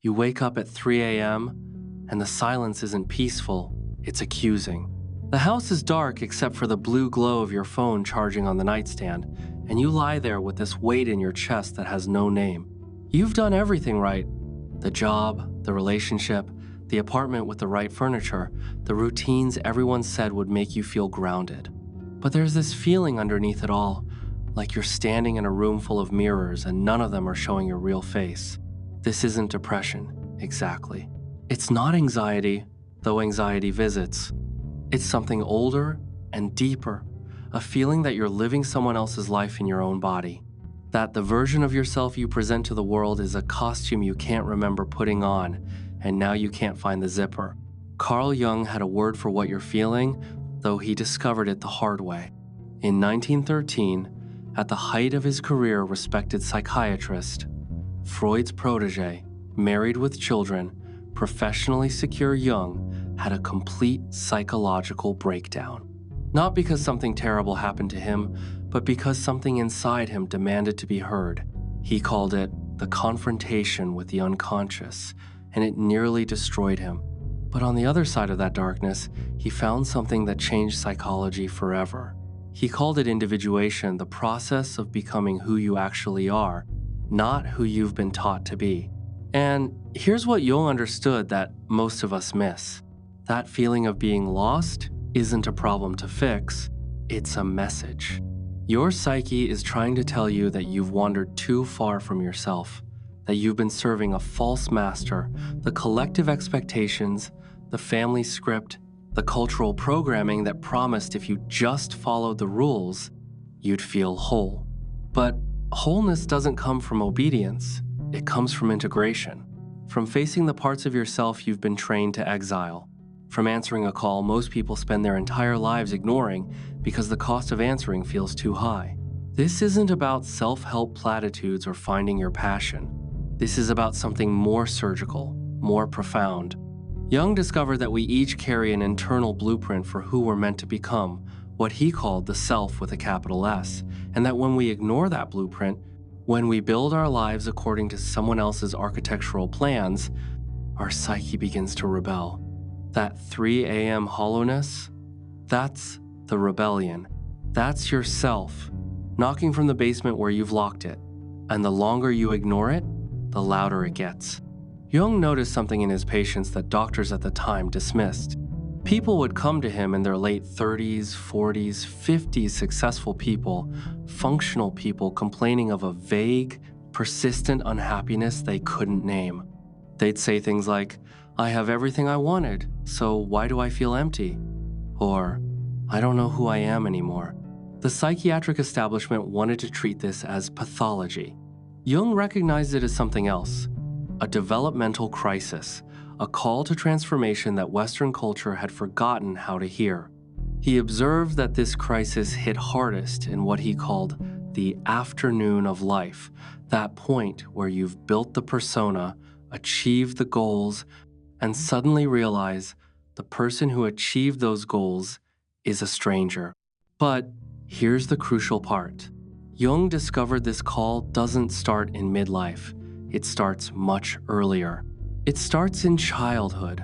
You wake up at 3 a.m., and the silence isn't peaceful, it's accusing. The house is dark except for the blue glow of your phone charging on the nightstand, and you lie there with this weight in your chest that has no name. You've done everything right. The job, the relationship, the apartment with the right furniture, the routines everyone said would make you feel grounded. But there's this feeling underneath it all, like you're standing in a room full of mirrors and none of them are showing your real face. This isn't depression, exactly. It's not anxiety, though anxiety visits. It's something older and deeper, a feeling that you're living someone else's life in your own body. That the version of yourself you present to the world is a costume you can't remember putting on, and now you can't find the zipper. Carl Jung had a word for what you're feeling, though he discovered it the hard way. In 1913, at the height of his career, respected psychiatrist, Freud's protege, married with children, professionally secure Jung, had a complete psychological breakdown. Not because something terrible happened to him, but because something inside him demanded to be heard. He called it the confrontation with the unconscious, and it nearly destroyed him. But on the other side of that darkness, he found something that changed psychology forever. He called it individuation, the process of becoming who you actually are, not who you've been taught to be. And here's what Jung understood that most of us miss. That feeling of being lost isn't a problem to fix, it's a message. Your psyche is trying to tell you that you've wandered too far from yourself, that you've been serving a false master, the collective expectations, the family script, the cultural programming that promised if you just followed the rules, you'd feel whole. But wholeness doesn't come from obedience, it comes from integration, from facing the parts of yourself you've been trained to exile, from answering a call most people spend their entire lives ignoring because the cost of answering feels too high. This isn't about self-help platitudes or finding your passion. This is about something more surgical, more profound. Jung discovered that we each carry an internal blueprint for who we're meant to become, what he called the self with a capital S, and that when we ignore that blueprint, when we build our lives according to someone else's architectural plans, our psyche begins to rebel. That 3 a.m. hollowness, that's the rebellion. That's yourself, knocking from the basement where you've locked it. And the longer you ignore it, the louder it gets. Jung noticed something in his patients that doctors at the time dismissed. People would come to him in their late 30s, 40s, 50s, successful people, functional people complaining of a vague, persistent unhappiness they couldn't name. They'd say things like, "I have everything I wanted, so why do I feel empty?" Or, "I don't know who I am anymore." The psychiatric establishment wanted to treat this as pathology. Jung recognized it as something else, a developmental crisis, a call to transformation that Western culture had forgotten how to hear. He observed that this crisis hit hardest in what he called the afternoon of life, that point where you've built the persona, achieved the goals, and suddenly realize the person who achieved those goals is a stranger. But here's the crucial part. Jung discovered this call doesn't start in midlife. It starts much earlier. It starts in childhood,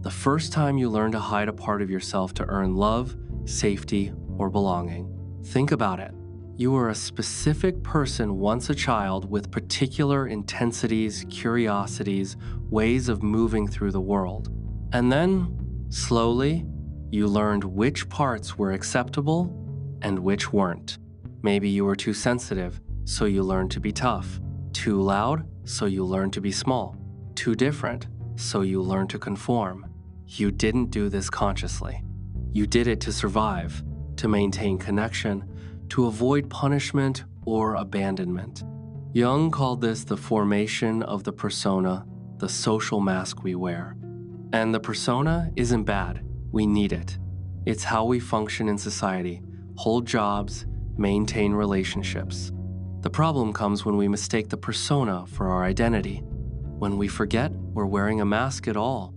the first time you learn to hide a part of yourself to earn love, safety, or belonging. Think about it. You were a specific person once a child with particular intensities, curiosities, ways of moving through the world. And then, slowly, you learned which parts were acceptable and which weren't. Maybe you were too sensitive, so you learned to be tough. Too loud, so you learned to be small. Too different, so you learned to conform. You didn't do this consciously. You did it to survive, to maintain connection, to avoid punishment or abandonment. Jung called this the formation of the persona, the social mask we wear. And the persona isn't bad. We need it. It's how we function in society, hold jobs, maintain relationships. The problem comes when we mistake the persona for our identity, when we forget we're wearing a mask at all.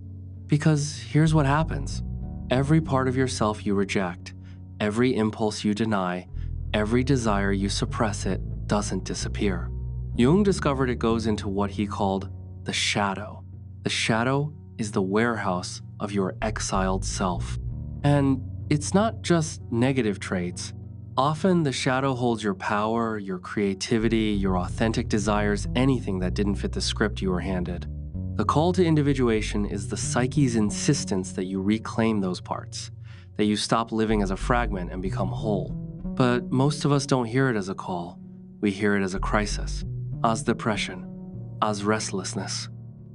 Because here's what happens. Every part of yourself you reject, every impulse you deny, every desire you suppress, it doesn't disappear. Jung discovered it goes into what he called the shadow. The shadow is the warehouse of your exiled self. And it's not just negative traits. Often the shadow holds your power, your creativity, your authentic desires, anything that didn't fit the script you were handed. The call to individuation is the psyche's insistence that you reclaim those parts, that you stop living as a fragment and become whole. But most of us don't hear it as a call. We hear it as a crisis, as depression, as restlessness,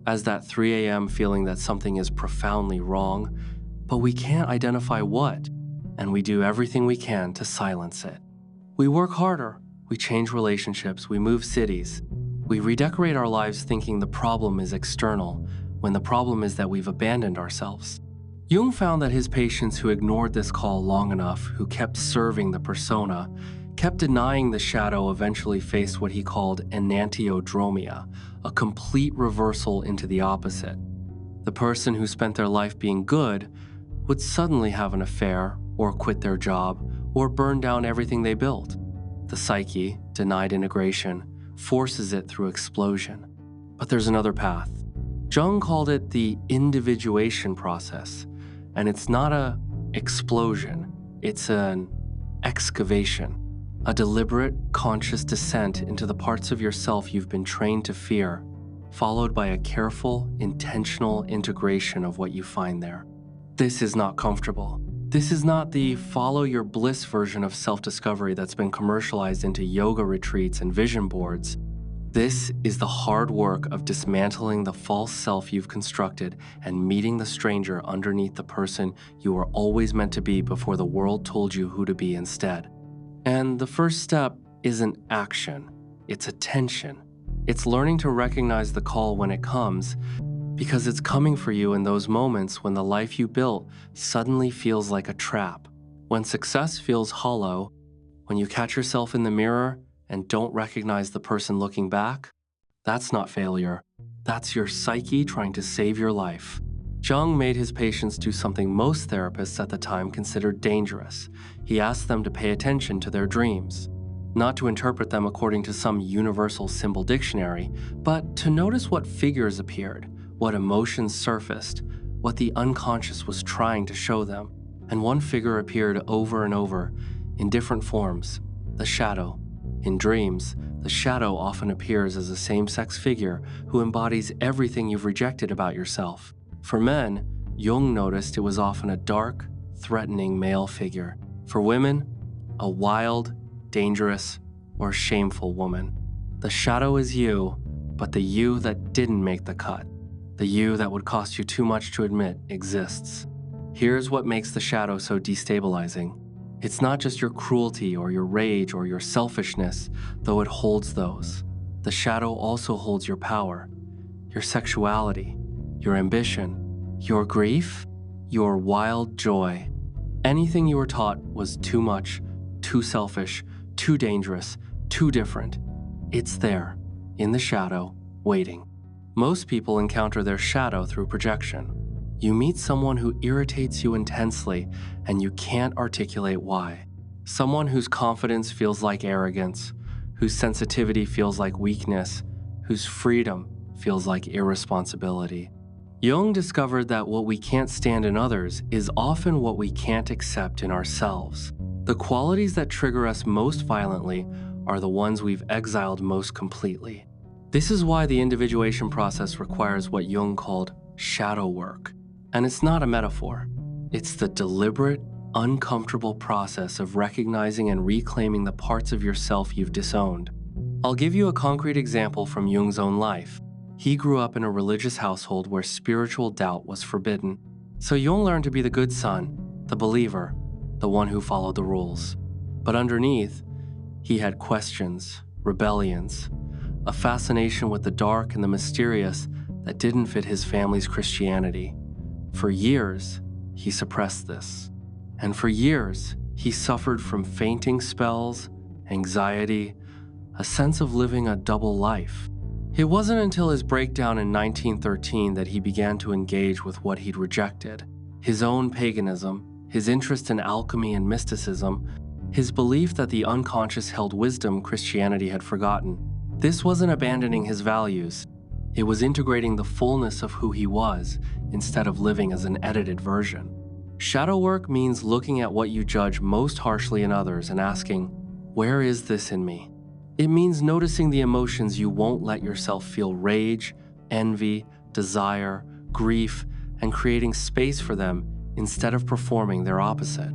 as that 3 a.m. feeling that something is profoundly wrong, but we can't identify what, and we do everything we can to silence it. We work harder, we change relationships, we move cities. We redecorate our lives thinking the problem is external, when the problem is that we've abandoned ourselves. Jung found that his patients who ignored this call long enough, who kept serving the persona, kept denying the shadow, eventually faced what he called enantiodromia, a complete reversal into the opposite. The person who spent their life being good would suddenly have an affair, or quit their job, or burn down everything they built. The psyche, denied integration, forces it through explosion. But there's another path. Jung called it the individuation process, and it's not an explosion, it's an excavation, a deliberate, conscious descent into the parts of yourself you've been trained to fear, followed by a careful, intentional integration of what you find there. This is not comfortable. This is not the follow your bliss version of self-discovery that's been commercialized into yoga retreats and vision boards. This is the hard work of dismantling the false self you've constructed and meeting the stranger underneath the person you were always meant to be before the world told you who to be instead. And the first step isn't action, it's attention. It's learning to recognize the call when it comes, because it's coming for you in those moments when the life you built suddenly feels like a trap, when success feels hollow, when you catch yourself in the mirror and don't recognize the person looking back. That's not failure. That's your psyche trying to save your life. Jung made his patients do something most therapists at the time considered dangerous. He asked them to pay attention to their dreams, not to interpret them according to some universal symbol dictionary, but to notice what figures appeared, what emotions surfaced, what the unconscious was trying to show them. And one figure appeared over and over, in different forms, the shadow. In dreams, the shadow often appears as a same-sex figure who embodies everything you've rejected about yourself. For men, Jung noticed it was often a dark, threatening male figure. For women, a wild, dangerous, or shameful woman. The shadow is you, but the you that didn't make the cut, the you that would cost you too much to admit, exists. Here's what makes the shadow so destabilizing. It's not just your cruelty or your rage or your selfishness, though it holds those. The shadow also holds your power, your sexuality, your ambition, your grief, your wild joy. Anything you were taught was too much, too selfish, too dangerous, too different. It's there, in the shadow, waiting. Most people encounter their shadow through projection. You meet someone who irritates you intensely, and you can't articulate why. Someone whose confidence feels like arrogance, whose sensitivity feels like weakness, whose freedom feels like irresponsibility. Jung discovered that what we can't stand in others is often what we can't accept in ourselves. The qualities that trigger us most violently are the ones we've exiled most completely. This is why the individuation process requires what Jung called shadow work. And it's not a metaphor. It's the deliberate, uncomfortable process of recognizing and reclaiming the parts of yourself you've disowned. I'll give you a concrete example from Jung's own life. He grew up in a religious household where spiritual doubt was forbidden. So Jung learned to be the good son, the believer, the one who followed the rules. But underneath, he had questions, rebellions, a fascination with the dark and the mysterious that didn't fit his family's Christianity. For years, he suppressed this. And for years, he suffered from fainting spells, anxiety, a sense of living a double life. It wasn't until his breakdown in 1913 that he began to engage with what he'd rejected: his own paganism, his interest in alchemy and mysticism, his belief that the unconscious held wisdom Christianity had forgotten. This wasn't abandoning his values. It was integrating the fullness of who he was instead of living as an edited version. Shadow work means looking at what you judge most harshly in others and asking, where is this in me? It means noticing the emotions you won't let yourself feel: rage, envy, desire, grief, and creating space for them instead of performing their opposite.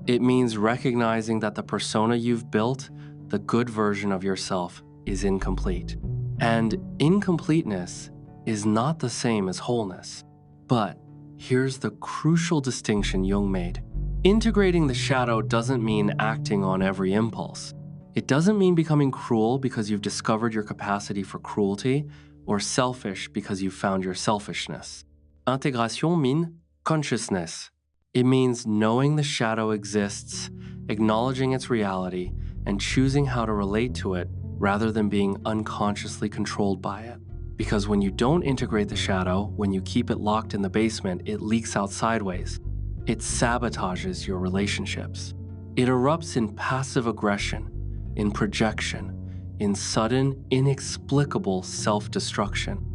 It means recognizing that the persona you've built, the good version of yourself, is incomplete. And incompleteness is not the same as wholeness. But here's the crucial distinction Jung made. Integrating the shadow doesn't mean acting on every impulse. It doesn't mean becoming cruel because you've discovered your capacity for cruelty, or selfish because you've found your selfishness. Intégration means consciousness. It means knowing the shadow exists, acknowledging its reality, and choosing how to relate to it rather than being unconsciously controlled by it. Because when you don't integrate the shadow, when you keep it locked in the basement, it leaks out sideways. It sabotages your relationships. It erupts in passive aggression, in projection, in sudden, inexplicable self-destruction.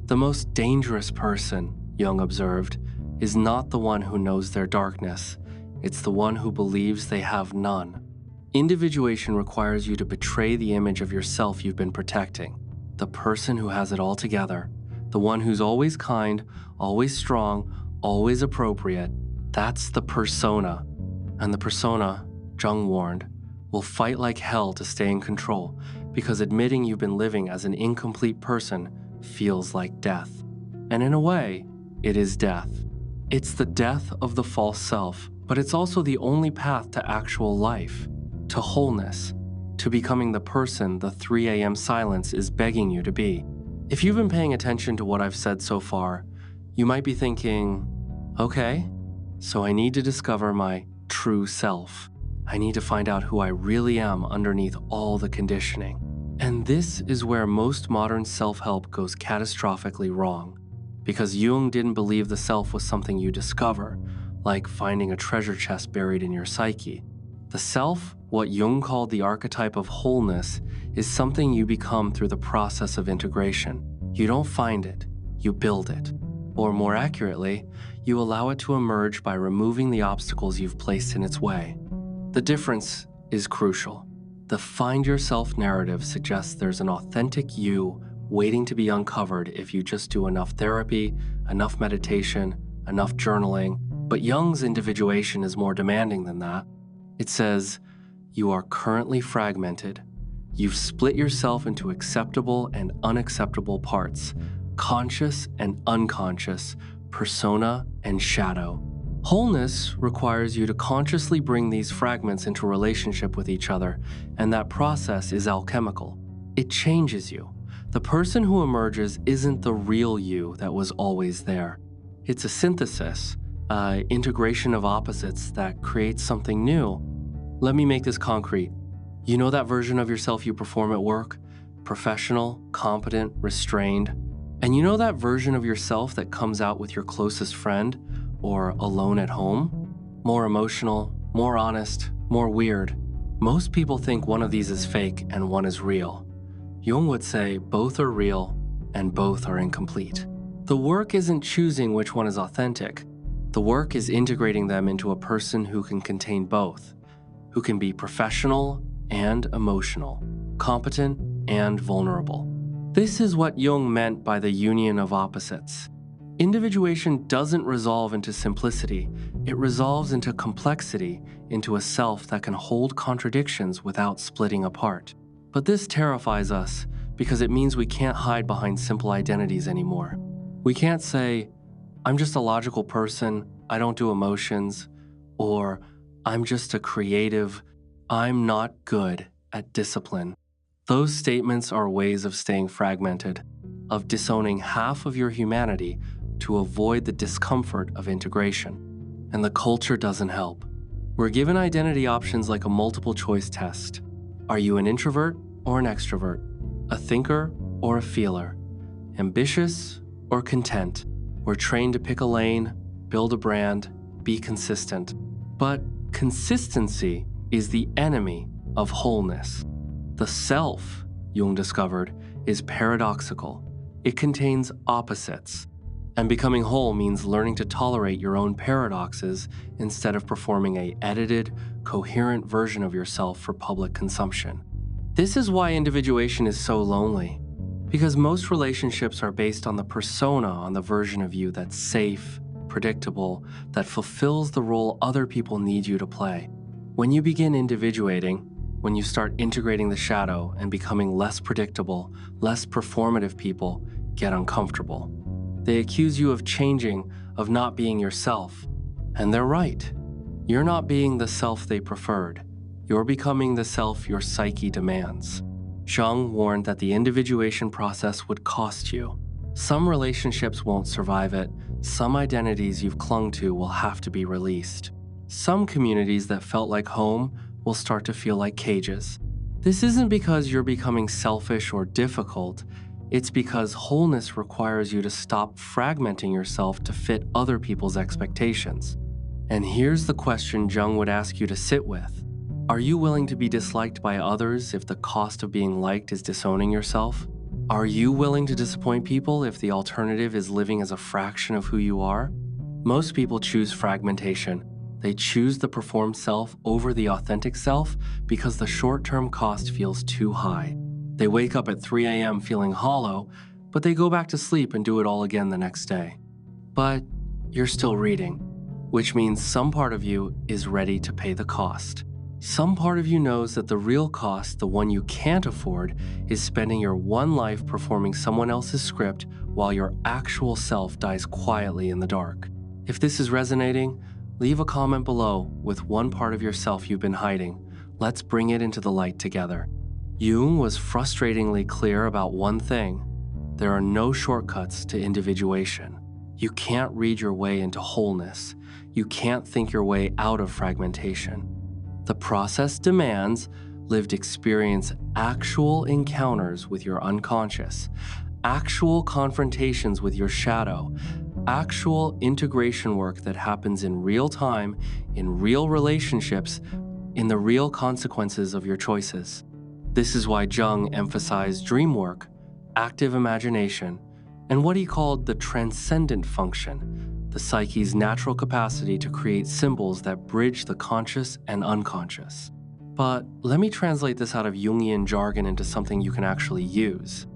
The most dangerous person, Jung observed, is not the one who knows their darkness. It's the one who believes they have none. Individuation requires you to betray the image of yourself you've been protecting. The person who has it all together, the one who's always kind, always strong, always appropriate. That's the persona. And the persona, Jung warned, will fight like hell to stay in control because admitting you've been living as an incomplete person feels like death. And in a way, it is death. It's the death of the false self, but it's also the only path to actual life, to wholeness, to becoming the person the 3 a.m. silence is begging you to be. If you've been paying attention to what I've said so far, you might be thinking, okay, so I need to discover my true self. I need to find out who I really am underneath all the conditioning. And this is where most modern self-help goes catastrophically wrong. Because Jung didn't believe the self was something you discover, like finding a treasure chest buried in your psyche. The self, what Jung called the archetype of wholeness, is something you become through the process of integration. You don't find it, you build it. Or more accurately, you allow it to emerge by removing the obstacles you've placed in its way. The difference is crucial. The find yourself narrative suggests there's an authentic you waiting to be uncovered if you just do enough therapy, enough meditation, enough journaling. But Jung's individuation is more demanding than that. It says, you are currently fragmented. You've split yourself into acceptable and unacceptable parts, conscious and unconscious, persona and shadow. Wholeness requires you to consciously bring these fragments into relationship with each other, and that process is alchemical. It changes you. The person who emerges isn't the real you that was always there. It's a synthesis, integration of opposites that creates something new. Let me make this concrete. You know that version of yourself you perform at work? Professional, competent, restrained. And you know that version of yourself that comes out with your closest friend or alone at home? More emotional, more honest, more weird. Most people think one of these is fake and one is real. Jung would say both are real and both are incomplete. The work isn't choosing which one is authentic. The work is integrating them into a person who can contain both, who can be professional and emotional, competent and vulnerable. This is what Jung meant by the union of opposites. Individuation doesn't resolve into simplicity. It resolves into complexity, into a self that can hold contradictions without splitting apart. But this terrifies us because it means we can't hide behind simple identities anymore. We can't say, I'm just a logical person, I don't do emotions, or I'm just a creative, I'm not good at discipline. Those statements are ways of staying fragmented, of disowning half of your humanity to avoid the discomfort of integration. And the culture doesn't help. We're given identity options like a multiple choice test. Are you an introvert or an extrovert? A thinker or a feeler? Ambitious or content? We're trained to pick a lane, build a brand, be consistent. But consistency is the enemy of wholeness. The self, Jung discovered, is paradoxical. It contains opposites. And becoming whole means learning to tolerate your own paradoxes instead of performing an edited, coherent version of yourself for public consumption. This is why individuation is so lonely. Because most relationships are based on the persona, on the version of you that's safe, predictable, that fulfills the role other people need you to play. When you begin individuating, when you start integrating the shadow and becoming less predictable, less performative, people get uncomfortable. They accuse you of changing, of not being yourself. And they're right. You're not being the self they preferred. You're becoming the self your psyche demands. Jung warned that the individuation process would cost you. Some relationships won't survive it. Some identities you've clung to will have to be released. Some communities that felt like home will start to feel like cages. This isn't because you're becoming selfish or difficult. It's because wholeness requires you to stop fragmenting yourself to fit other people's expectations. And here's the question Jung would ask you to sit with. Are you willing to be disliked by others if the cost of being liked is disowning yourself? Are you willing to disappoint people if the alternative is living as a fraction of who you are? Most people choose fragmentation. They choose the performed self over the authentic self because the short-term cost feels too high. They wake up at 3 a.m. feeling hollow, but they go back to sleep and do it all again the next day. But you're still reading, which means some part of you is ready to pay the cost. Some part of you knows that the real cost, the one you can't afford, is spending your one life performing someone else's script while your actual self dies quietly in the dark. If this is resonating, leave a comment below with one part of yourself you've been hiding. Let's bring it into the light together. Jung was frustratingly clear about one thing. There are no shortcuts to individuation. You can't read your way into wholeness. You can't think your way out of fragmentation. The process demands lived experience, actual encounters with your unconscious, actual confrontations with your shadow, actual integration work that happens in real time, in real relationships, in the real consequences of your choices. This is why Jung emphasized dream work, active imagination, and what he called the transcendent function, the psyche's natural capacity to create symbols that bridge the conscious and unconscious. But let me translate this out of Jungian jargon into something you can actually use.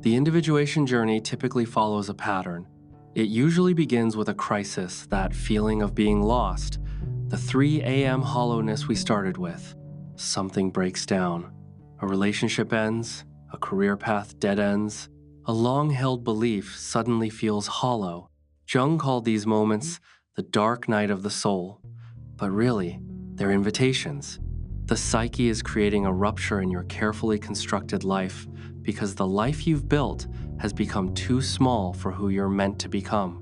The individuation journey typically follows a pattern. It usually begins with a crisis, that feeling of being lost, the 3 a.m. hollowness we started with. Something breaks down. A relationship ends, a career path dead ends, a long-held belief suddenly feels hollow. Jung called these moments the dark night of the soul, but really, they're invitations. The psyche is creating a rupture in your carefully constructed life because the life you've built has become too small for who you're meant to become.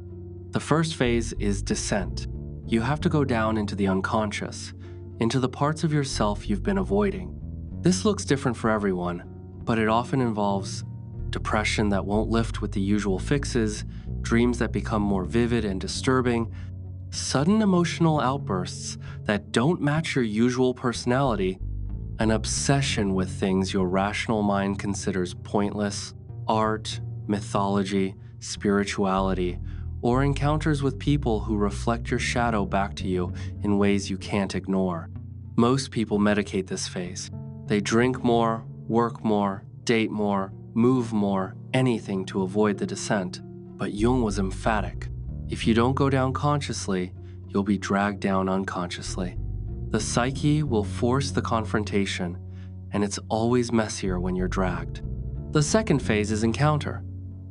The first phase is descent. You have to go down into the unconscious, into the parts of yourself you've been avoiding. This looks different for everyone, but it often involves depression that won't lift with the usual fixes, dreams that become more vivid and disturbing, sudden emotional outbursts that don't match your usual personality, an obsession with things your rational mind considers pointless, art, mythology, spirituality, or encounters with people who reflect your shadow back to you in ways you can't ignore. Most people medicate this phase. They drink more, work more, date more, move more, anything to avoid the descent. But Jung was emphatic. If you don't go down consciously, you'll be dragged down unconsciously. The psyche will force the confrontation, and it's always messier when you're dragged. The second phase is encounter.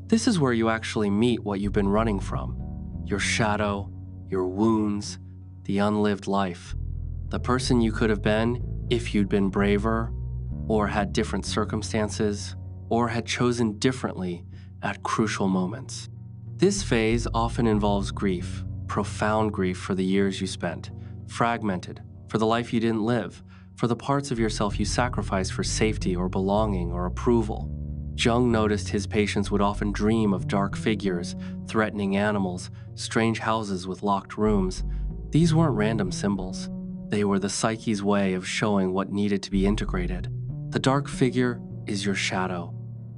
This is where you actually meet what you've been running from. Your shadow, your wounds, the unlived life. The person you could have been if you'd been braver, or had different circumstances, or had chosen differently at crucial moments. This phase often involves grief, profound grief for the years you spent, fragmented, for the life you didn't live, for the parts of yourself you sacrificed for safety or belonging or approval. Jung noticed his patients would often dream of dark figures, threatening animals, strange houses with locked rooms. These weren't random symbols. They were the psyche's way of showing what needed to be integrated. The dark figure is your shadow.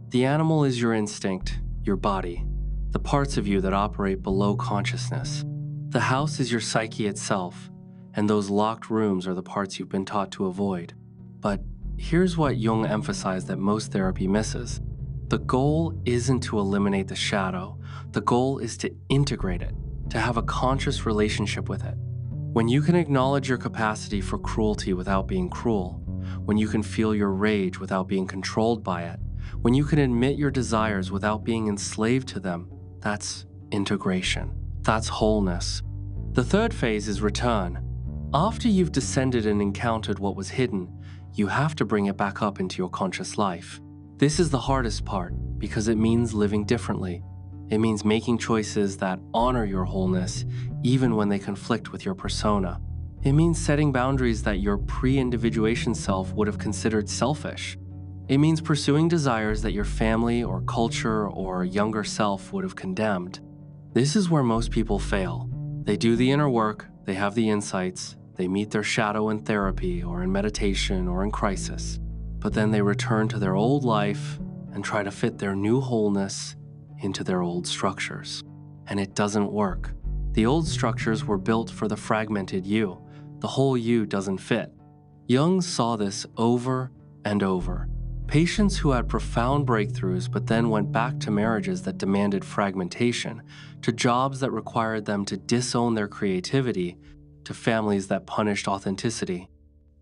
The animal is your instinct, your body, the parts of you that operate below consciousness. The house is your psyche itself, and those locked rooms are the parts you've been taught to avoid. But here's what Jung emphasized that most therapy misses. The goal isn't to eliminate the shadow. The goal is to integrate it, to have a conscious relationship with it. When you can acknowledge your capacity for cruelty without being cruel, when you can feel your rage without being controlled by it, when you can admit your desires without being enslaved to them, that's integration. That's wholeness. The third phase is return. After you've descended and encountered what was hidden, you have to bring it back up into your conscious life. This is the hardest part because it means living differently. It means making choices that honor your wholeness even when they conflict with your persona. It means setting boundaries that your pre-individuation self would have considered selfish. It means pursuing desires that your family or culture or younger self would have condemned. This is where most people fail. They do the inner work, they have the insights, they meet their shadow in therapy or in meditation or in crisis, but then they return to their old life and try to fit their new wholeness into their old structures. And it doesn't work. The old structures were built for the fragmented you. The whole you doesn't fit. Jung saw this over and over. Patients who had profound breakthroughs but then went back to marriages that demanded fragmentation, to jobs that required them to disown their creativity, to families that punished authenticity.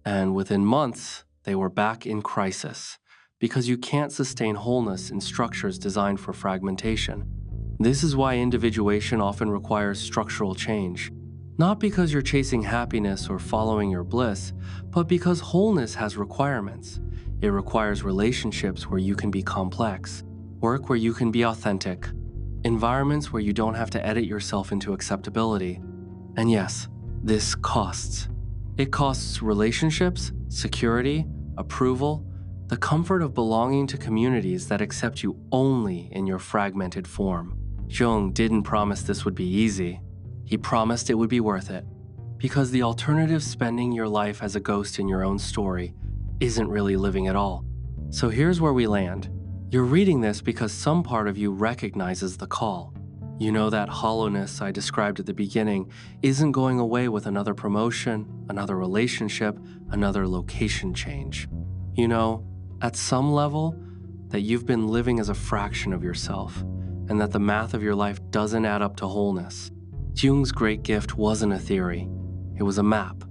And within months, they were back in crisis, because you can't sustain wholeness in structures designed for fragmentation. This is why individuation often requires structural change. Not because you're chasing happiness or following your bliss, but because wholeness has requirements. It requires relationships where you can be complex, work where you can be authentic, environments where you don't have to edit yourself into acceptability. And yes, this costs. It costs relationships, security, approval, the comfort of belonging to communities that accept you only in your fragmented form. Jung didn't promise this would be easy. He promised it would be worth it. Because the alternative spending your life as a ghost in your own story isn't really living at all. So here's where we land. You're reading this because some part of you recognizes the call. You know that hollowness I described at the beginning isn't going away with another promotion, another relationship, another location change. You know, at some level, that you've been living as a fraction of yourself, and that the math of your life doesn't add up to wholeness. Jung's great gift wasn't a theory, it was a map.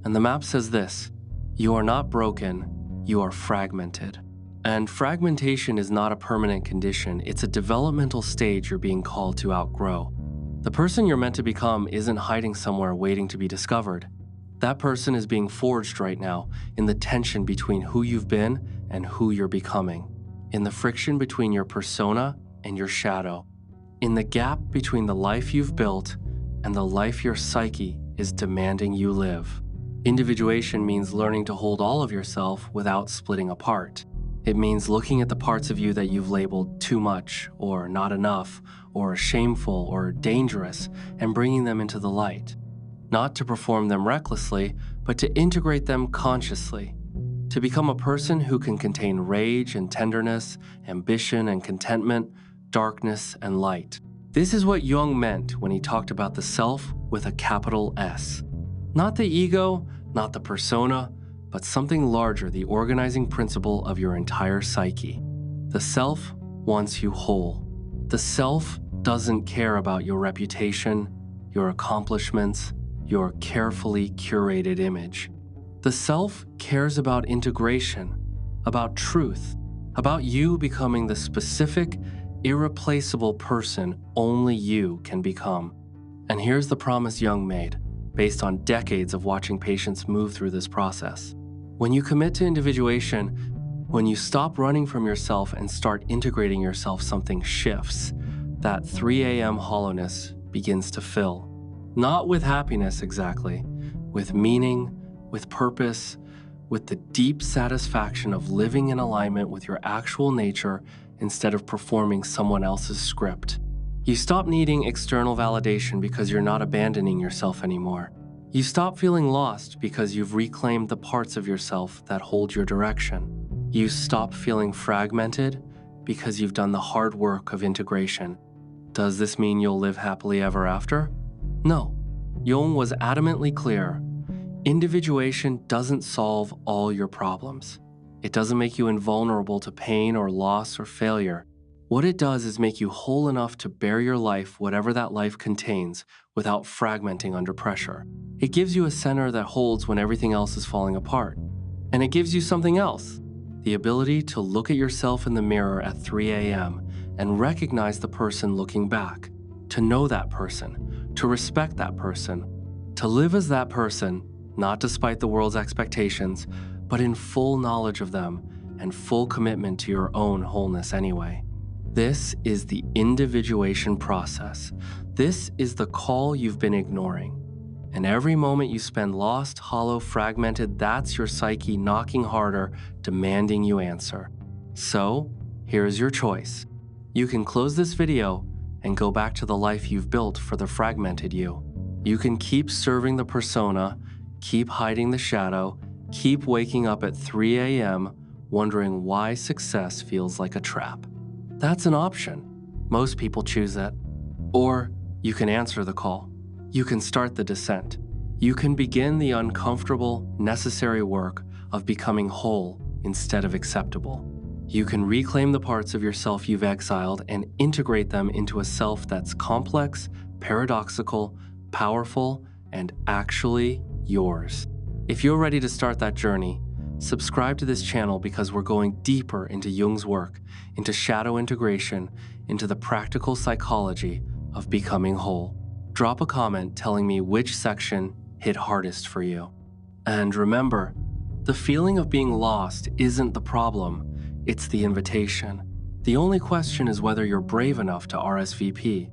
And the map says this: you are not broken, you are fragmented. And fragmentation is not a permanent condition, it's a developmental stage you're being called to outgrow. The person you're meant to become isn't hiding somewhere waiting to be discovered. That person is being forged right now in the tension between who you've been and who you're becoming, in the friction between your persona and your shadow, in the gap between the life you've built and the life your psyche is demanding you live. Individuation means learning to hold all of yourself without splitting apart. It means looking at the parts of you that you've labeled too much, or not enough, or shameful, or dangerous, and bringing them into the light. Not to perform them recklessly, but to integrate them consciously. To become a person who can contain rage and tenderness, ambition and contentment, darkness and light. This is what Jung meant when he talked about the self with a capital S. Not the ego, not the persona, but something larger, the organizing principle of your entire psyche. The self wants you whole. The self doesn't care about your reputation, your accomplishments, your carefully curated image. The self cares about integration, about truth, about you becoming the specific, irreplaceable person only you can become. And here's the promise Jung made, based on decades of watching patients move through this process. When you commit to individuation, when you stop running from yourself and start integrating yourself, something shifts. That 3 a.m. hollowness begins to fill. Not with happiness exactly, with meaning, with purpose, with the deep satisfaction of living in alignment with your actual nature instead of performing someone else's script. You stop needing external validation because you're not abandoning yourself anymore. You stop feeling lost because you've reclaimed the parts of yourself that hold your direction. You stop feeling fragmented because you've done the hard work of integration. Does this mean you'll live happily ever after? No. Jung was adamantly clear. Individuation doesn't solve all your problems. It doesn't make you invulnerable to pain or loss or failure. What it does is make you whole enough to bear your life, whatever that life contains, without fragmenting under pressure. It gives you a center that holds when everything else is falling apart. And it gives you something else, the ability to look at yourself in the mirror at 3 a.m. and recognize the person looking back, to know that person, to respect that person, to live as that person, not despite the world's expectations, but in full knowledge of them and full commitment to your own wholeness anyway. This is the individuation process. This is the call you've been ignoring. And every moment you spend lost, hollow, fragmented, that's your psyche knocking harder, demanding you answer. So, here's your choice. You can close this video and go back to the life you've built for the fragmented you. You can keep serving the persona, keep hiding the shadow, keep waking up at 3 a.m. wondering why success feels like a trap. That's an option. Most people choose it. Or you can answer the call. You can start the descent. You can begin the uncomfortable, necessary work of becoming whole instead of acceptable. You can reclaim the parts of yourself you've exiled and integrate them into a self that's complex, paradoxical, powerful, and actually yours. If you're ready to start that journey, subscribe to this channel because we're going deeper into Jung's work, into shadow integration, into the practical psychology of becoming whole. Drop a comment telling me which section hit hardest for you. And remember, the feeling of being lost isn't the problem, it's the invitation. The only question is whether you're brave enough to RSVP.